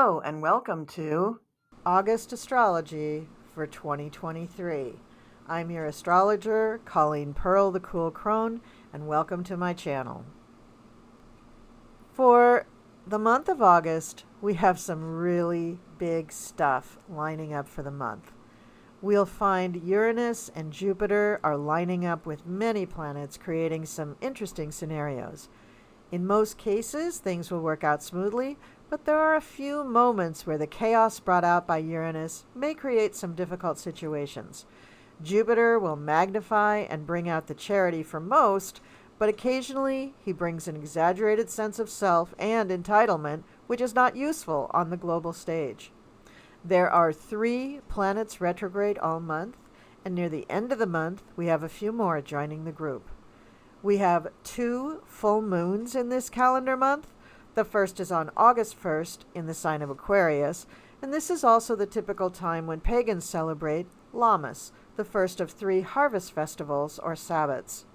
Hello and welcome to August Astrology for 2023. I'm your astrologer, Colleen Pearl the Cool Crone, and welcome to my channel. For the month of August, we have some really big stuff lining up for the month. We'll find Uranus and Jupiter are lining up with many planets, creating some interesting scenarios. In most cases, things will work out smoothly, but there are a few moments where the chaos brought out by Uranus may create some difficult situations. Jupiter will magnify and bring out the charity for most, but occasionally he brings an exaggerated sense of self and entitlement, which is not useful on the global stage. There are 3 planets retrograde all month, and near the end of the month, we have a few more joining the group. We have 2 full moons in this calendar month. The first is on August 1st in the sign of Aquarius, and this is also the typical time when pagans celebrate Lammas, the first of 3 harvest festivals or Sabbats.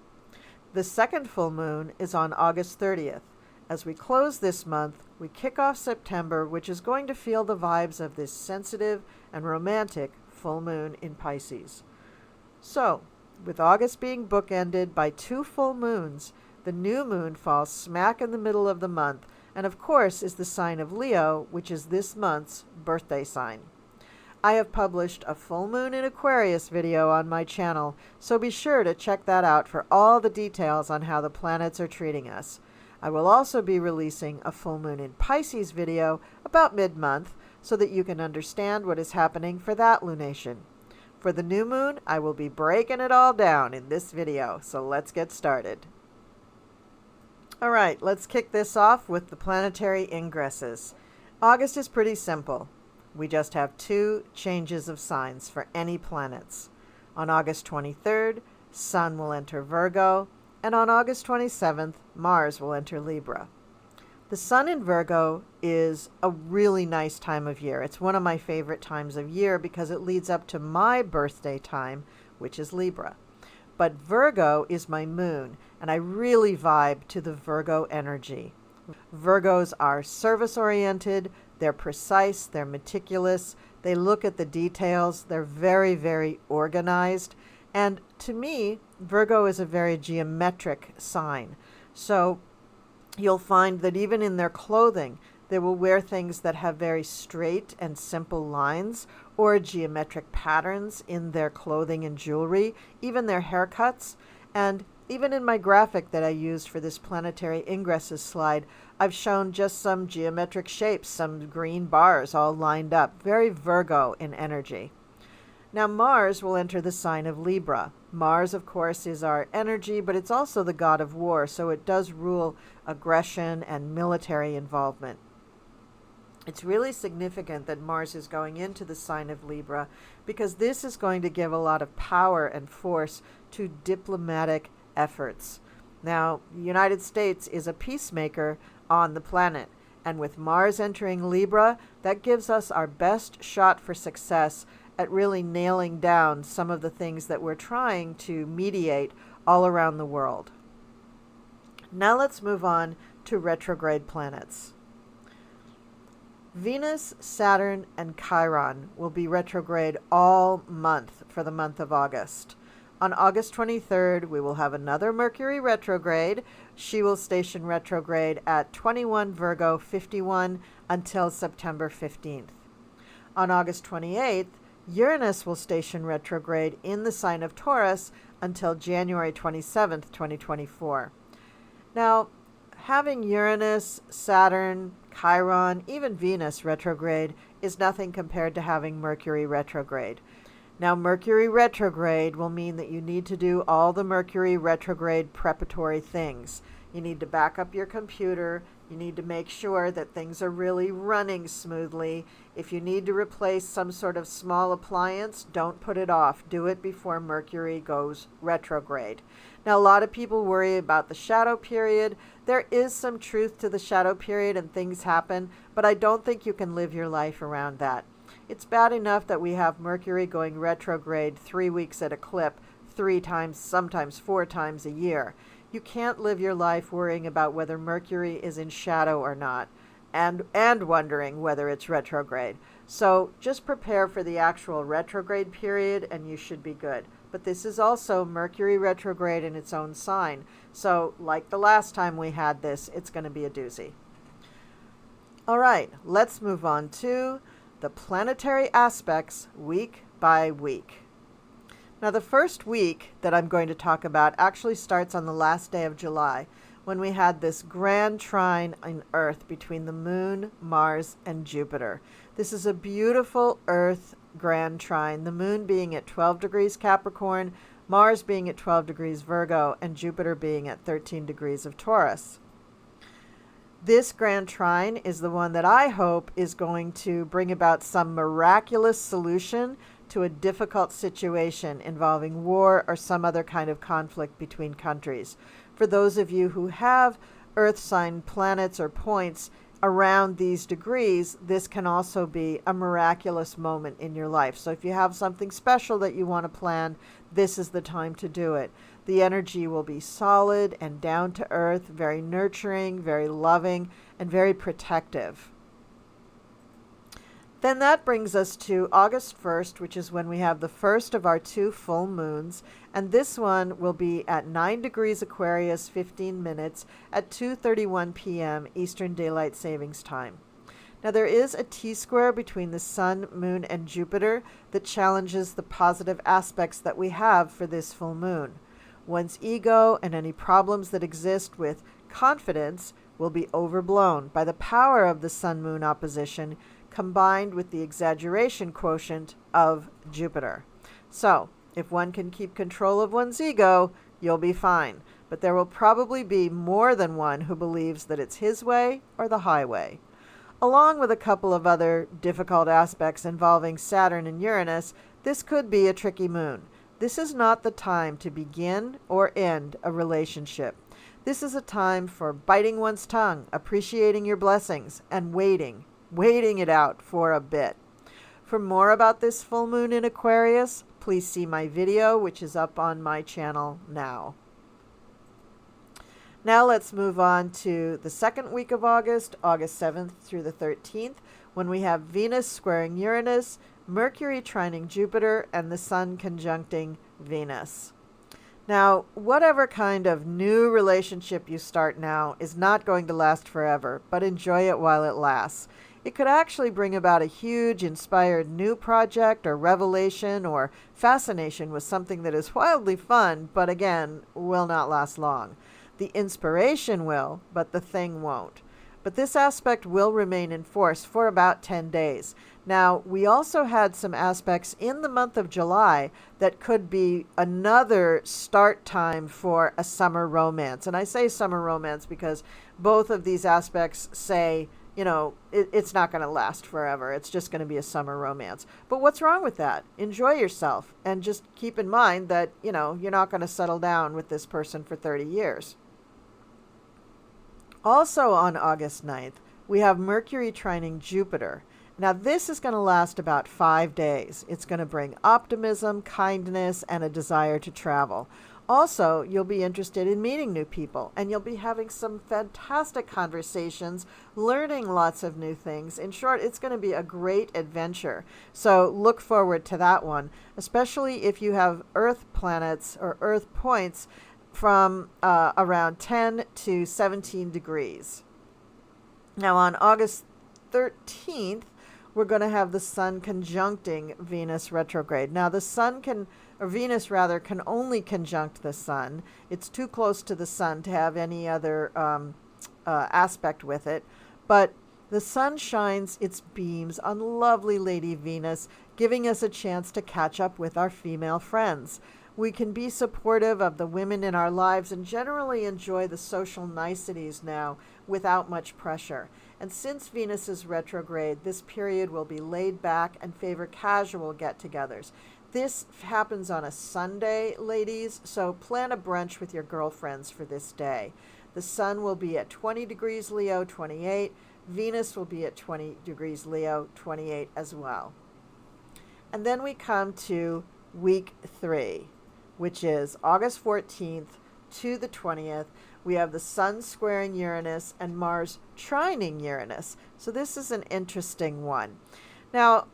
The second full moon is on August 30th. As we close this month, we kick off September, which is going to feel the vibes of this sensitive and romantic full moon in Pisces. So, with August being bookended by 2 full moons, the new moon falls smack in the middle of the month, and of course is the sign of Leo, which is this month's birthday sign. I have published a full moon in Aquarius video on my channel, so be sure to check that out for all the details on how the planets are treating us. I will also be releasing a full moon in Pisces video about mid-month so that you can understand what is happening for that lunation. For the new moon, I will be breaking it all down in this video, so let's get started. All right, let's kick this off with the planetary ingresses. August is pretty simple. We just have 2 changes of signs for any planets. On August 23rd, Sun will enter Virgo, and on August 27th, Mars will enter Libra. The Sun in Virgo is a really nice time of year. It's one of my favorite times of year because it leads up to my birthday time, which is Libra. But Virgo is my moon, and I really vibe to the Virgo energy. Virgos are service-oriented, they're precise, they're meticulous, they look at the details, they're very, very organized, and to me, Virgo is a very geometric sign. So you'll find that even in their clothing, they will wear things that have very straight and simple lines or geometric patterns in their clothing and jewelry, even their haircuts. And even in my graphic that I used for this planetary ingresses slide, I've shown just some geometric shapes, some green bars all lined up, very Virgo in energy. Now Mars will enter the sign of Libra. Mars, of course, is our energy, but it's also the god of war, so it does rule aggression and military involvement. It's really significant that Mars is going into the sign of Libra because this is going to give a lot of power and force to diplomatic efforts. Now, the United States is a peacemaker on the planet, and with Mars entering Libra, that gives us our best shot for success at really nailing down some of the things that we're trying to mediate all around the world. Now let's move on to retrograde planets. Venus, Saturn, and Chiron will be retrograde all month for the month of August. On August 23rd, we will have another Mercury retrograde. She will station retrograde at 21 Virgo 51 until September 15th. On August 28th, Uranus will station retrograde in the sign of Taurus until January 27th, 2024. Now, having Uranus, Saturn, Chiron, even Venus retrograde is nothing compared to having Mercury retrograde. Now, Mercury retrograde will mean that you need to do all the Mercury retrograde preparatory things. You need to back up your computer. You need to make sure that things are really running smoothly. If you need to replace some sort of small appliance, don't put it off. Do it before Mercury goes retrograde. Now, a lot of people worry about the shadow period. There is some truth to the shadow period and things happen, but I don't think you can live your life around that. It's bad enough that we have Mercury going retrograde 3 weeks at a clip, 3 times, sometimes 4 times a year. You can't live your life worrying about whether Mercury is in shadow or not. and wondering whether it's retrograde. So just prepare for the actual retrograde period and you should be good. But this is also Mercury retrograde in its own sign. So like the last time we had this, it's going to be a doozy. All right, let's move on to the planetary aspects week by week. Now the first week that I'm going to talk about actually starts on the last day of July, when we had this grand trine in Earth between the Moon, Mars, and Jupiter. This is a beautiful Earth grand trine, the Moon being at 12 degrees Capricorn, Mars being at 12 degrees Virgo, and Jupiter being at 13 degrees of Taurus. This grand trine is the one that I hope is going to bring about some miraculous solution to a difficult situation involving war or some other kind of conflict between countries. For those of you who have Earth sign planets or points around these degrees, this can also be a miraculous moment in your life. So if you have something special that you want to plan, this is the time to do it. The energy will be solid and down to earth, very nurturing, very loving, and very protective. Then that brings us to August 1st, which is when we have the first of our 2 full moons. And this one will be at 9 degrees Aquarius, 15 minutes at 2:31 p.m. Eastern Daylight Savings Time. Now there is a T-square between the Sun, Moon, and Jupiter that challenges the positive aspects that we have for this full moon. One's ego and any problems that exist with confidence will be overblown by the power of the Sun-Moon opposition, combined with the exaggeration quotient of Jupiter. So, if one can keep control of one's ego, you'll be fine. But there will probably be more than one who believes that it's his way or the highway. Along with a couple of other difficult aspects involving Saturn and Uranus, this could be a tricky moon. This is not the time to begin or end a relationship. This is a time for biting one's tongue, appreciating your blessings, and waiting it out for a bit. For more about this full moon in Aquarius, please see my video, which is up on my channel now. Now let's move on to the second week of August, August 7th through the 13th, when we have Venus squaring Uranus, Mercury trining Jupiter, and the Sun conjuncting Venus. Now, whatever kind of new relationship you start now is not going to last forever, but enjoy it while it lasts. It could actually bring about a huge, inspired new project or revelation or fascination with something that is wildly fun, but again, will not last long. The inspiration will, but the thing won't. But this aspect will remain in force for about 10 days. Now, we also had some aspects in the month of July that could be another start time for a summer romance. And I say summer romance because both of these aspects say, you know, it's not going to last forever. It's just going to be a summer romance. But what's wrong with that? Enjoy yourself and just keep in mind that, you know, you're not going to settle down with this person for 30 years. Also on August 9th, we have Mercury trining Jupiter. Now this is going to last about 5 days. It's going to bring optimism, kindness, and a desire to travel. Also, you'll be interested in meeting new people, and you'll be having some fantastic conversations, learning lots of new things. In short, it's going to be a great adventure. So look forward to that one, especially if you have Earth planets or Earth points from around 10 to 17 degrees. Now on August 13th, we're going to have the Sun conjuncting Venus retrograde. Now the Sun can, or Venus rather, can only conjunct the Sun. It's too close to the Sun to have any other aspect with it. But the Sun shines its beams on lovely Lady Venus, giving us a chance to catch up with our female friends. We can be supportive of the women in our lives and generally enjoy the social niceties now without much pressure. And since Venus is retrograde, this period will be laid back and favor casual get-togethers. This happens on a Sunday, ladies, so plan a brunch with your girlfriends for this day. The Sun will be at 20 degrees Leo, 28. Venus will be at 20 degrees Leo, 28 as well. And then we come to week 3, which is August 14th to the 20th, we have the Sun squaring Uranus and Mars trining Uranus. So this is an interesting one. Now,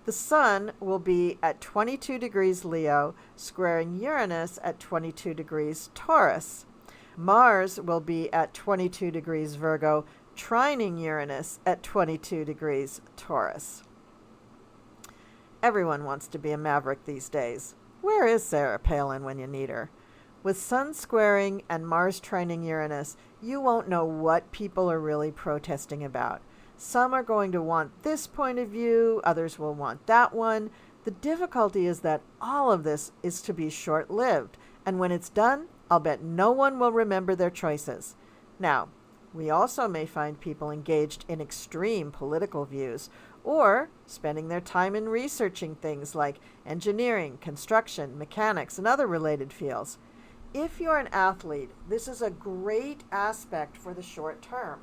the Sun will be at 22 degrees Leo, squaring Uranus at 22 degrees Taurus. Mars will be at 22 degrees Virgo, trining Uranus at 22 degrees Taurus. Everyone wants to be a maverick these days. Where is Sarah Palin when you need her? With Sun squaring and Mars trining Uranus, you won't know what people are really protesting about. Some are going to want this point of view, others will want that one. The difficulty is that all of this is to be short-lived, and when it's done, I'll bet no one will remember their choices. Now, we also may find people engaged in extreme political views, or spending their time in researching things like engineering, construction, mechanics, and other related fields. If you're an athlete, this is a great aspect for the short term.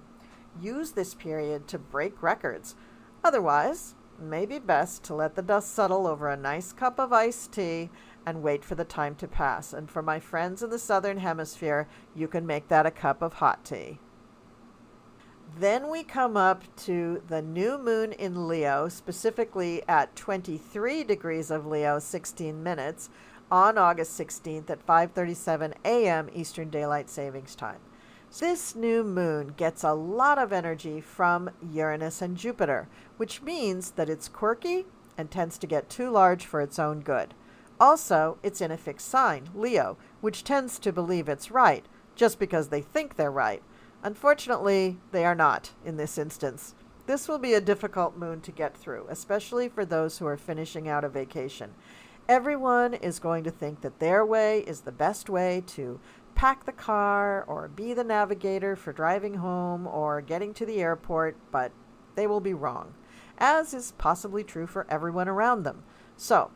Use this period to break records. Otherwise, it may be best to let the dust settle over a nice cup of iced tea and wait for the time to pass. And for my friends in the Southern Hemisphere, you can make that a cup of hot tea. Then we come up to the new moon in Leo, specifically at 23 degrees of Leo, 16 minutes, on August 16th at 5:37 a.m. Eastern Daylight Savings Time. This new moon gets a lot of energy from Uranus and Jupiter, which means that it's quirky and tends to get too large for its own good. Also, it's in a fixed sign, Leo, which tends to believe it's right, just because they think they're right. Unfortunately, they are not in this instance. This will be a difficult moon to get through, especially for those who are finishing out a vacation. Everyone is going to think that their way is the best way to pack the car or be the navigator for driving home or getting to the airport, but they will be wrong, as is possibly true for everyone around them. So,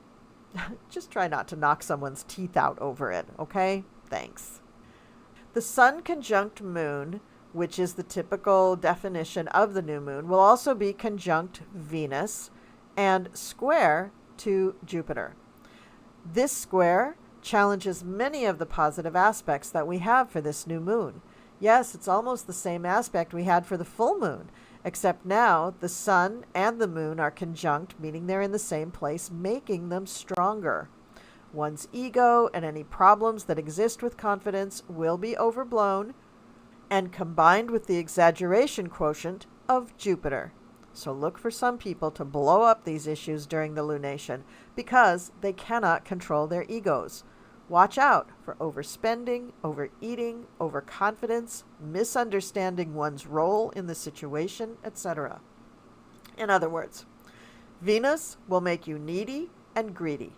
just try not to knock someone's teeth out over it, okay? Thanks. The Sun conjunct Moon, which is the typical definition of the new moon, will also be conjunct Venus and square to Jupiter. This square challenges many of the positive aspects that we have for this new moon. Yes, it's almost the same aspect we had for the full moon, except now the Sun and the moon are conjunct, meaning they're in the same place, making them stronger. One's ego and any problems that exist with confidence will be overblown and combined with the exaggeration quotient of Jupiter. So look for some people to blow up these issues during the lunation because they cannot control their egos. Watch out for overspending, overeating, overconfidence, misunderstanding one's role in the situation, etc. In other words, Venus will make you needy and greedy.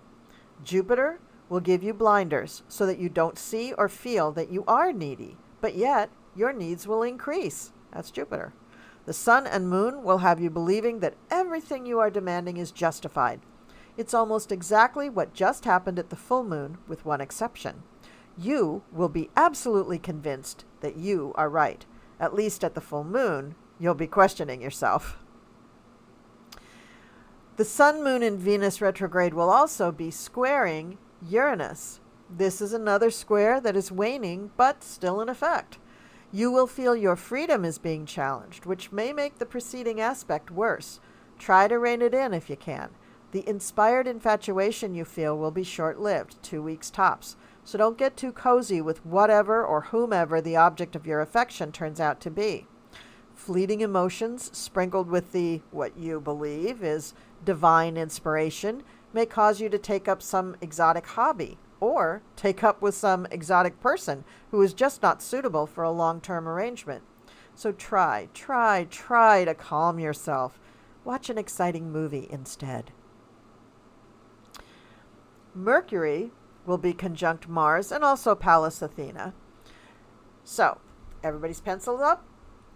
Jupiter will give you blinders so that you don't see or feel that you are needy, but yet your needs will increase. That's Jupiter. The Sun and Moon will have you believing that everything you are demanding is justified. It's almost exactly what just happened at the full moon, with one exception. You will be absolutely convinced that you are right. At least at the full moon, you'll be questioning yourself. The Sun, Moon, and Venus retrograde will also be squaring Uranus. This is another square that is waning, but still in effect. You will feel your freedom is being challenged, which may make the preceding aspect worse. Try to rein it in if you can. The inspired infatuation you feel will be short-lived, 2 weeks tops. So don't get too cozy with whatever or whomever the object of your affection turns out to be. Fleeting emotions sprinkled with what you believe is divine inspiration may cause you to take up some exotic hobby or take up with some exotic person who is just not suitable for a long-term arrangement. So try to calm yourself. Watch an exciting movie instead. Mercury will be conjunct Mars and also Pallas Athena. So, everybody's penciled up?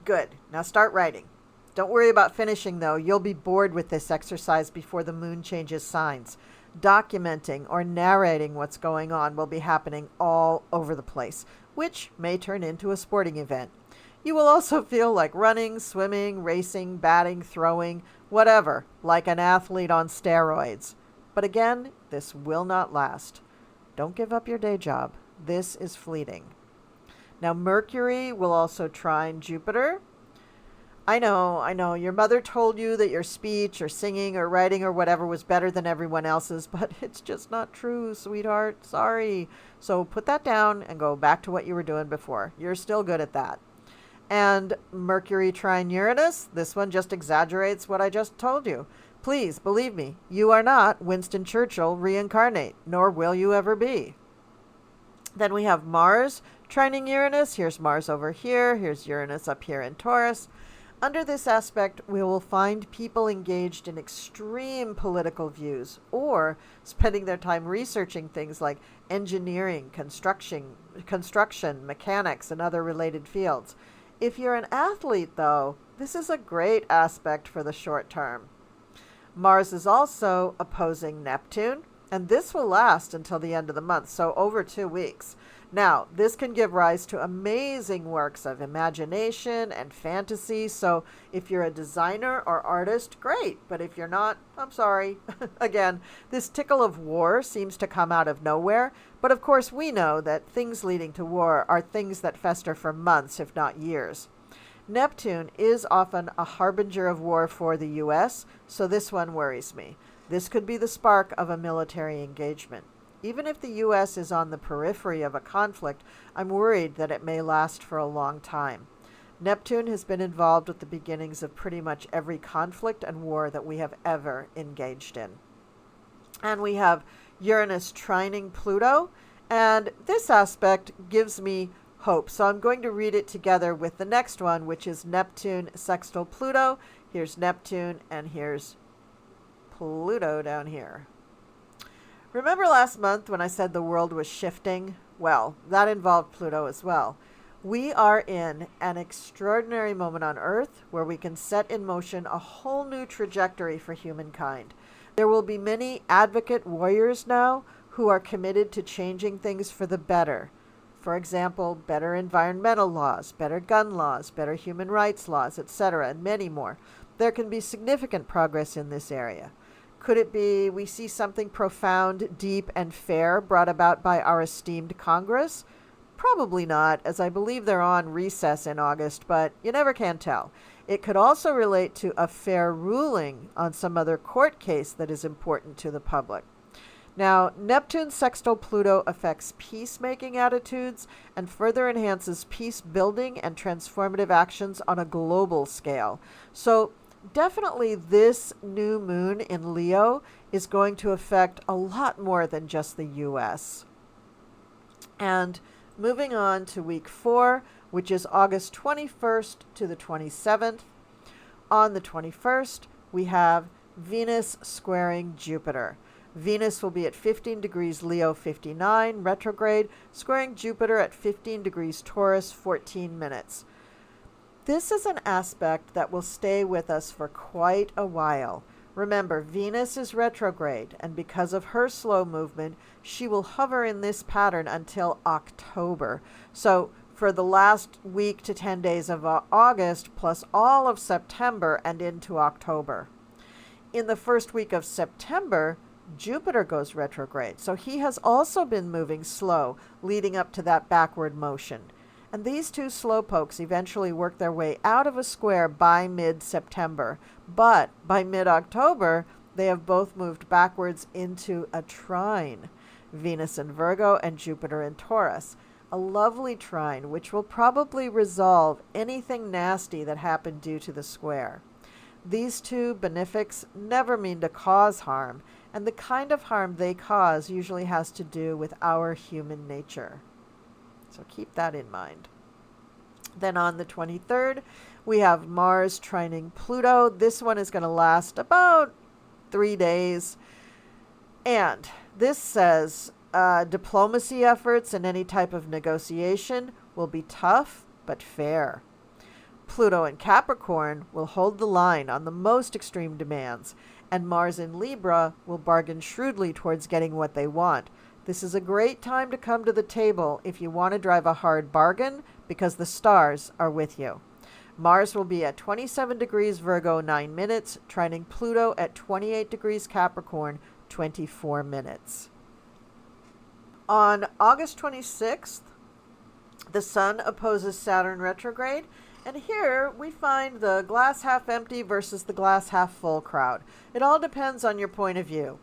Good. Now start writing. Don't worry about finishing, though. You'll be bored with this exercise before the moon changes signs. Documenting or narrating what's going on will be happening all over the place, which may turn into a sporting event. You will also feel like running, swimming, racing, batting, throwing, whatever, like an athlete on steroids. But again, this will not last. Don't give up your day job. This is fleeting. Now, Mercury will also trine Jupiter. I know, your mother told you that your speech or singing or writing or whatever was better than everyone else's, but it's just not true, sweetheart. Sorry. So put that down and go back to what you were doing before. You're still good at that. And Mercury trine Uranus, this one just exaggerates what I just told you. Please, believe me, you are not Winston Churchill reincarnate, nor will you ever be. Then we have Mars trining Uranus. Here's Mars over here. Here's Uranus up here in Taurus. Under this aspect, we will find people engaged in extreme political views or spending their time researching things like engineering, construction, mechanics, and other related fields. If you're an athlete, though, this is a great aspect for the short term. Mars is also opposing Neptune, and this will last until the end of the month, so over 2 weeks. Now, this can give rise to amazing works of imagination and fantasy, so if you're a designer or artist, great, but if you're not, I'm sorry. Again, this tickle of war seems to come out of nowhere, but of course we know that things leading to war are things that fester for months, if not years. Neptune is often a harbinger of war for the U.S., so this one worries me. This could be the spark of a military engagement. Even if the U.S. is on the periphery of a conflict, I'm worried that it may last for a long time. Neptune has been involved with the beginnings of pretty much every conflict and war that we have ever engaged in. And we have Uranus trining Pluto, and this aspect gives me hope. So I'm going to read it together with the next one, which is Neptune sextile Pluto. Here's Neptune, and here's Pluto down here. Remember last month when I said the world was shifting? Well, that involved Pluto as well. We are in an extraordinary moment on Earth where we can set in motion a whole new trajectory for humankind. There will be many advocate warriors now who are committed to changing things for the better. For example, better environmental laws, better gun laws, better human rights laws, etc., and many more. There can be significant progress in this area. Could it be we see something profound, deep, and fair brought about by our esteemed Congress? Probably not, as I believe they're on recess in August, but you never can tell. It could also relate to a fair ruling on some other court case that is important to the public. Now, Neptune sextile Pluto affects peacemaking attitudes and further enhances peace building and transformative actions on a global scale. So, definitely this new moon in Leo is going to affect a lot more than just the U.S. And moving on to week 4, which is August 21st to the 27th. On the 21st, we have Venus squaring Jupiter. Venus will be at 15 degrees Leo 59 retrograde, squaring Jupiter at 15 degrees Taurus 14 minutes. This is an aspect that will stay with us for quite a while. Remember, Venus is retrograde, and because of her slow movement, she will hover in this pattern until October. So for the last week to 10 days of August, plus all of September and into October. In the first week of September, Jupiter goes retrograde, so he has also been moving slow, leading up to that backward motion. And these two slowpokes eventually work their way out of a square by mid-September. But by mid-October, they have both moved backwards into a trine, Venus in Virgo and Jupiter in Taurus. A lovely trine which will probably resolve anything nasty that happened due to the square. These two benefics never mean to cause harm, and the kind of harm they cause usually has to do with our human nature. So keep that in mind. Then on the 23rd, we have Mars trining Pluto. This one is going to last about 3 days. And this says diplomacy efforts and any type of negotiation will be tough but fair. Pluto in Capricorn will hold the line on the most extreme demands, and Mars in Libra will bargain shrewdly towards getting what they want. This is a great time to come to the table if you want to drive a hard bargain because the stars are with you. Mars will be at 27 degrees Virgo 9 minutes, trining Pluto at 28 degrees Capricorn 24 minutes. On August 26th, the Sun opposes Saturn retrograde. And here we find the glass half empty versus the glass half full crowd. It all depends on your point of view.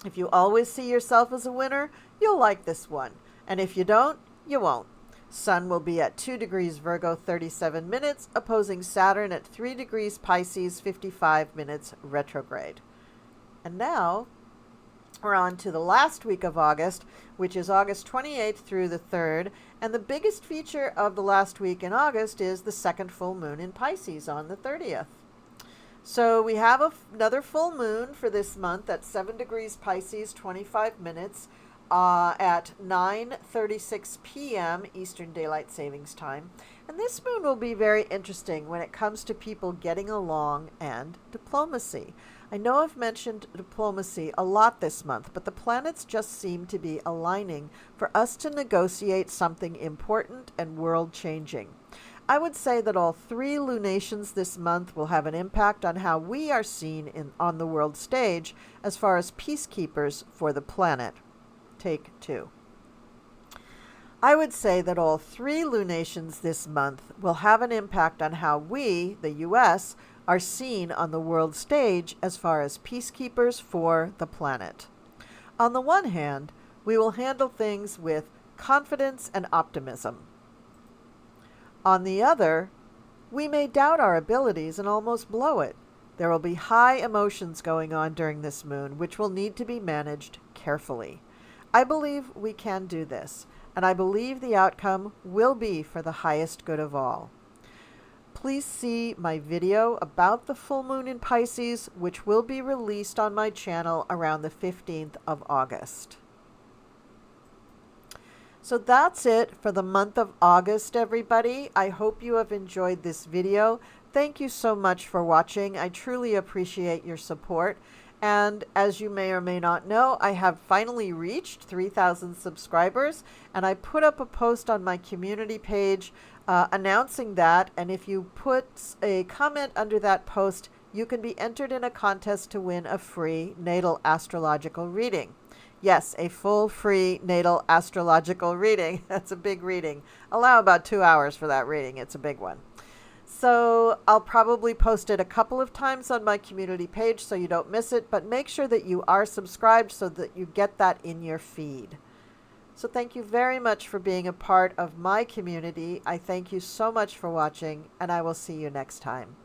If you always see yourself as a winner, you'll like this one. And if you don't, you won't. Sun will be at 2 degrees Virgo, 37 minutes, opposing Saturn at 3 degrees Pisces, 55 minutes retrograde. And now we're on to the last week of August, which is August 28th through the 3rd. And the biggest feature of the last week in August is the second full moon in Pisces on the 30th. So we have another full moon for this month at 7 degrees Pisces, 25 minutes at 9:36 p.m. Eastern Daylight Savings Time. And this moon will be very interesting when it comes to people getting along and diplomacy. I know I've mentioned diplomacy a lot this month, but the planets just seem to be aligning for us to negotiate something important and world-changing. I would say that all 3 lunations this month will have an impact on how we are seen on the world stage as far as peacekeepers for the planet. Take 2. I would say that all 3 lunations this month will have an impact on how we, the U.S., are seen on the world stage as far as peacekeepers for the planet. On the one hand, we will handle things with confidence and optimism. On the other, we may doubt our abilities and almost blow it. There will be high emotions going on during this moon, which will need to be managed carefully. I believe we can do this, and I believe the outcome will be for the highest good of all. Please see my video about the full moon in Pisces, which will be released on my channel around the 15th of August. So that's it for the month of August, everybody. I hope you have enjoyed this video. Thank you so much for watching. I truly appreciate your support. And as you may or may not know, I have finally reached 3,000 subscribers, and I put up a post on my community page announcing that. And if you put a comment under that post, you can be entered in a contest to win a free natal astrological reading. Yes, a full free natal astrological reading. That's a big reading. Allow about 2 hours for that reading. It's a big one. So I'll probably post it a couple of times on my community page so you don't miss it, but make sure that you are subscribed so that you get that in your feed. So thank you very much for being a part of my community. I thank you so much for watching, and I will see you next time.